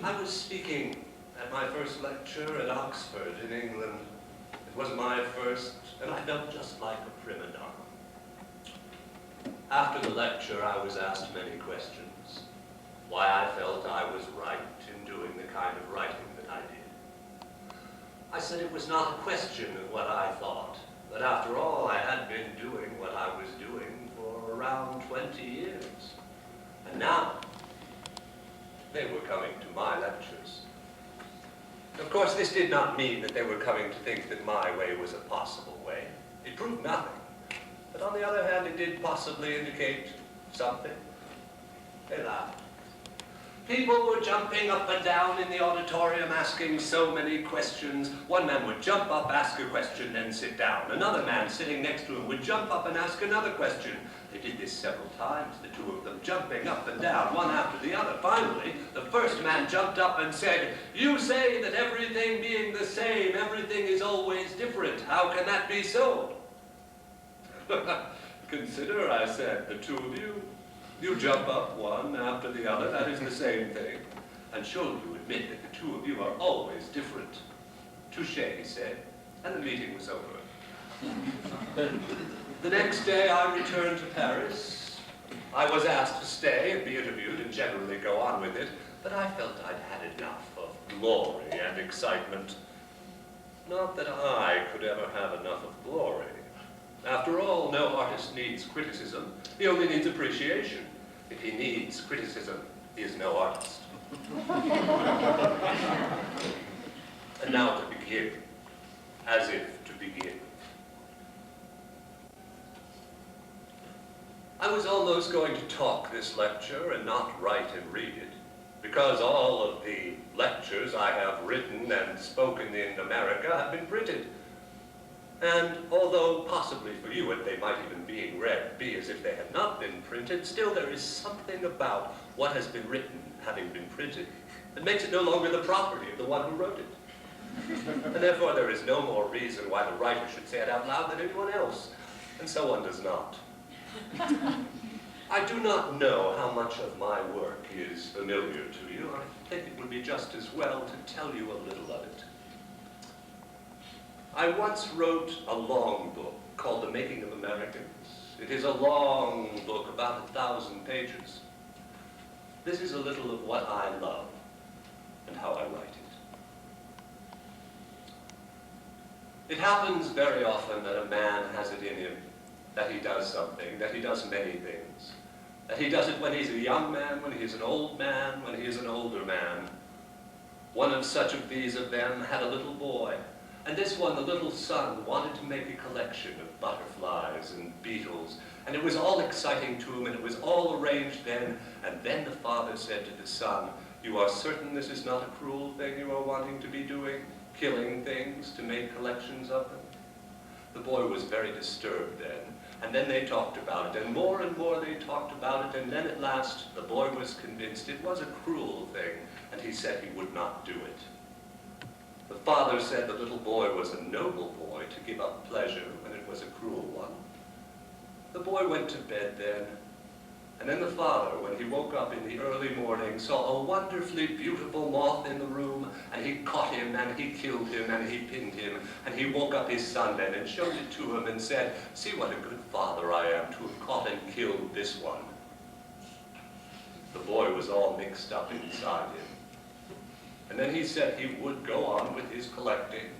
I was speaking at my first lecture at Oxford in England. It was my first, and I felt just like a prima donna. After the lecture, I was asked many questions. Why I felt I was right in doing the kind of writing that I did. I said it was not a question of what I thought, but after all, I had been doing what I was doing for around 20 years. And now, they were coming to my lectures. Of course, this did not mean that they were coming to think that my way was a possible way. It proved nothing. But on the other hand, it did possibly indicate something. They laughed. People were jumping up and down in the auditorium asking so many questions. One man would jump up, ask a question, then sit down. Another man sitting next to him would jump up and ask another question. They did this several times, the two of them jumping up and down, one after the other. Finally, the first man jumped up and said, "You say that everything being the same, everything is always different. How can that be so?" "Consider," I said, "the two of you. You jump up one after the other, that is the same thing. And surely you admit that the two of you are always different." "Touché," he said, and the meeting was over. The next day I returned to Paris. I was asked to stay and be interviewed and generally go on with it, but I felt I'd had enough of glory and excitement. Not that I could ever have enough of glory. After all, no artist needs criticism. He only needs appreciation. If he needs criticism, he is no artist. And now to begin, as if to begin. I was almost going to talk this lecture and not write and read it, because all of the lectures I have written and spoken in America have been printed. And although possibly for you they might even be as if they had not been printed, still there is something about what has been written having been printed that makes it no longer the property of the one who wrote it. And therefore there is no more reason why the writer should say it out loud than anyone else, and so one does not. I do not know how much of my work is familiar to you. I think it would be just as well to tell you a little of it. I once wrote a long book called The Making of Americans. It is a long book, about 1,000 pages. This is a little of what I love and how I write it. It happens very often that a man has it in him, that he does something, that he does many things, that he does it when he's a young man, when he's an old man, when he is an older man. One of such of these of them had a little boy. And this one, the little son, wanted to make a collection of butterflies and beetles. And it was all exciting to him, and it was all arranged then. And then the father said to the son, "You are certain this is not a cruel thing you are wanting to be doing, killing things to make collections of them?" The boy was very disturbed then. And then they talked about it, and more they talked about it. And then at last, the boy was convinced it was a cruel thing, and he said he would not do it. The father said the little boy was a noble boy to give up pleasure when it was a cruel one. The boy went to bed then, and then the father, when he woke up in the early morning, saw a wonderfully beautiful moth in the room, and he caught him, and he killed him, and he pinned him, and he woke up his son then and showed it to him and said, "See what a good father I am to have caught and killed this one." The boy was all mixed up inside him. And then he said he would go on with his collecting.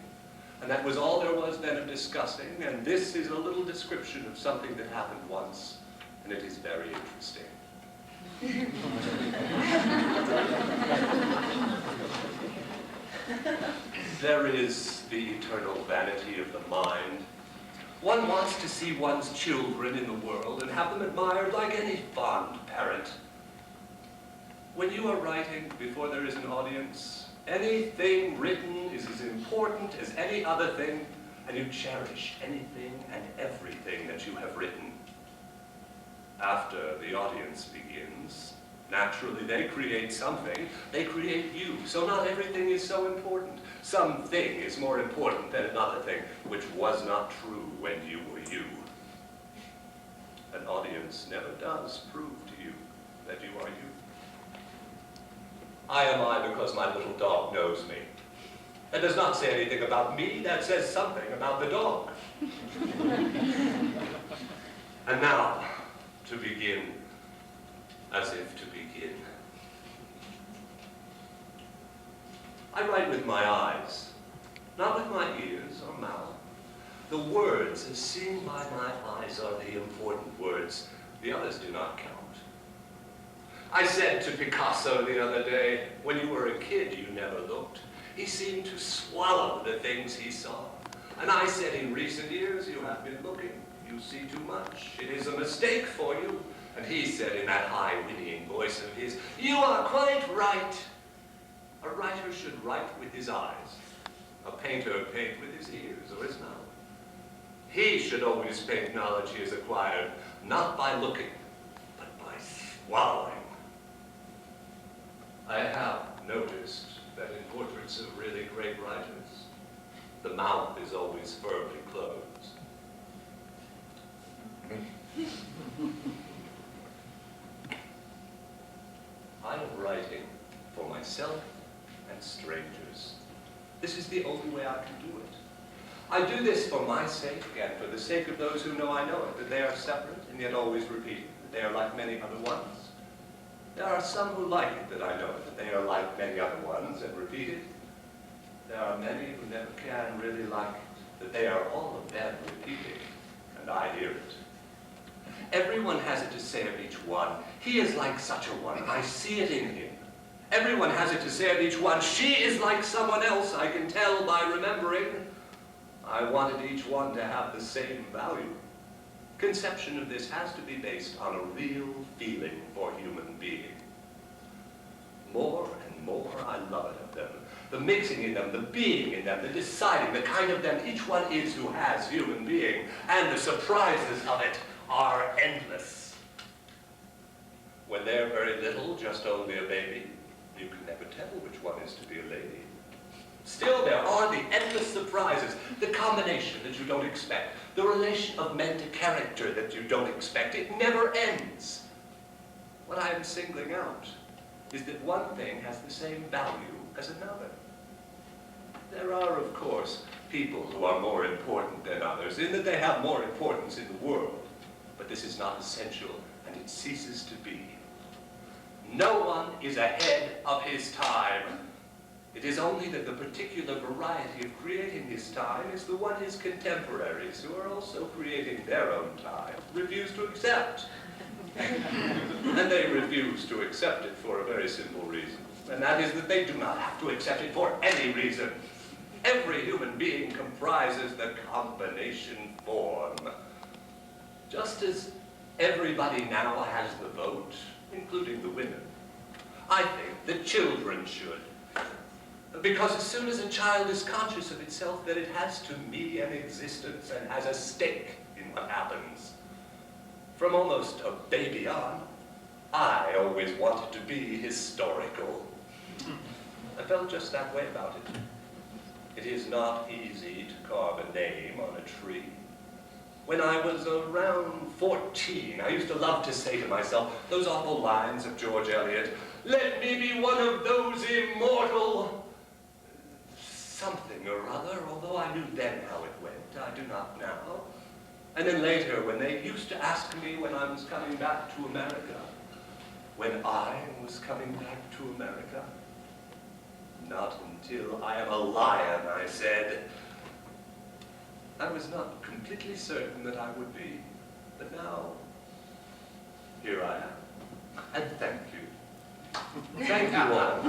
And that was all there was then of discussing. And this is a little description of something that happened once. And it is very interesting. There is the eternal vanity of the mind. One wants to see one's children in the world and have them admired like any fond parent. When you are writing before there is an audience, anything written is as important as any other thing, and you cherish anything and everything that you have written. After the audience begins, naturally they create something, they create you, so not everything is so important. Something is more important than another thing, which was not true when you were you. An audience never does prove to you that you are you. I am I because my little dog knows me. That does not say anything about me, that says something about the dog. And now, to begin, as if to begin. I write with my eyes, not with my ears or mouth. The words as seen by my eyes are the important words. The others do not count. I said to Picasso the other day, when you were a kid, you never looked. He seemed to swallow the things he saw. And I said, in recent years, you have been looking. You see too much. It is a mistake for you. And he said in that high, whinnying voice of his, you are quite right. A writer should write with his eyes. A painter paint with his ears or his mouth. He should always paint knowledge he has acquired, not by looking, but by swallowing. I have noticed that in portraits of really great writers, the mouth is always firmly closed. I am writing for myself and strangers. This is the only way I can do it. I do this for my sake and for the sake of those who know I know it, that they are separate and yet always repeating, that they are like many other ones. There are some who like it that I know it, that they are like many other ones and repeat it. There are many who never can really like it, that they are all of them repeating, and I hear it. Everyone has it to say of each one, he is like such a one, I see it in him. Everyone has it to say of each one, she is like someone else, I can tell by remembering. I wanted each one to have the same value. Conception of this has to be based on a real feeling for human being. More and more I love it of them. The mixing in them, the being in them, the deciding, the kind of them each one is who has human being. And the surprises of it are endless. When they're very little, just only a baby, you can never tell which one is to be a lady. Still, there are the endless surprises, the combination that you don't expect, the relation of men to character that you don't expect. It never ends. What I am singling out is that one thing has the same value as another. There are, of course, people who are more important than others, in that they have more importance in the world. But this is not essential, and it ceases to be. No one is ahead of his time. It is only that the particular variety of creating his time is the one his contemporaries, who are also creating their own time, refuse to accept. And they refuse to accept it for a very simple reason, and that is that they do not have to accept it for any reason. Every human being comprises the combination form. Just as everybody now has the vote, including the women, I think that children should. Because as soon as a child is conscious of itself, that it has to me an existence and has a stake in what happens. From almost a baby on, I always wanted to be historical. I felt just that way about it. It is not easy to carve a name on a tree. When I was around 14, I used to love to say to myself those awful lines of George Eliot, "Let me be one of those immortal something or other," although I knew then how it went, I do not now. And then later, when they used to ask me when I was coming back to America, when I was coming back to America, "Not until I am a lion," I said. I was not completely certain that I would be, but now, here I am. And thank you. Thank you all.